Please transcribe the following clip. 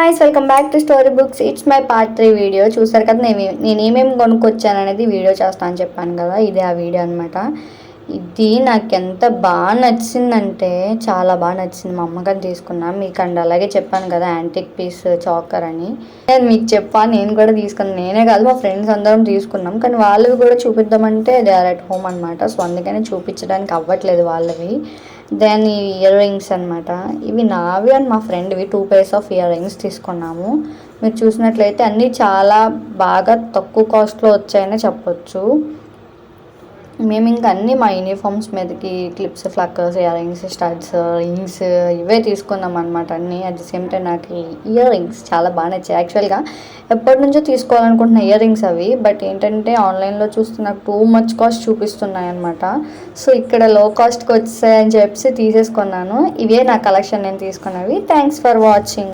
Guys, welcome back to story books. It's my part 3 video. చూసారు కదా, నేను ఏమేమి కొనుక్కొచ్చాను అనేది వీడియో చేస్తాను చెప్పాను కదా, ఇదే ఆ వీడియో అనమాట. ఇది నాకు ఎంత బాగా నచ్చిందంటే చాలా బాగా నచ్చింది. మా అమ్మగారిని తీసుకున్నాను. మీకు అలాగే చెప్పాను కదా యాంటిక్ పీస్ చాకర్ అని. నేను మీకు చెప్పాను, నేను కూడా తీసుకున్నాను. నేనే కాదు, మా ఫ్రెండ్స్ అందరం తీసుకున్నాం. కానీ వాళ్ళవి కూడా చూపిద్దామంటే దే ఆర్ అట్ హోమ్ అనమాట. సో అందుకని చూపించడానికి అవ్వట్లేదు వాళ్ళవి. దెన్ ఈ ఇయర్ రింగ్స్ అనమాట. ఇవి నావి అండ్ మా ఫ్రెండ్వి 2 pairs ఆఫ్ ఇయర్ రింగ్స్ తీసుకున్నాము. మీరు చూసినట్లయితే అన్నీ చాలా బాగా తక్కువ కాస్ట్లో వచ్చాయని చెప్పొచ్చు. మేము ఇంకా అన్నీ మా యూనిఫామ్స్ మీదకి క్లిప్స్, ఫ్లక్కర్స్, ఇయర్ రింగ్స్, స్టడ్స్, రింగ్స్ ఇవే తీసుకున్నాం అనమాట అన్నీ. అట్ ది సేమ్ టైం నాకు ఇయర్ రింగ్స్ చాలా బాగా నచ్చాయి. యాక్చువల్గా ఎప్పటి నుంచో తీసుకోవాలనుకుంటున్న ఇయర్ రింగ్స్ అవి. బట్ ఏంటంటే ఆన్లైన్లో చూస్తే నాకు టూ మచ్ కాస్ట్ చూపిస్తున్నాయి అనమాట. సో ఇక్కడ లో కాస్ట్కి వచ్చాయని చెప్పి తీసేసుకున్నాను. ఇవే నా కలెక్షన్ నేను తీసుకున్నవి. Thanks for watching.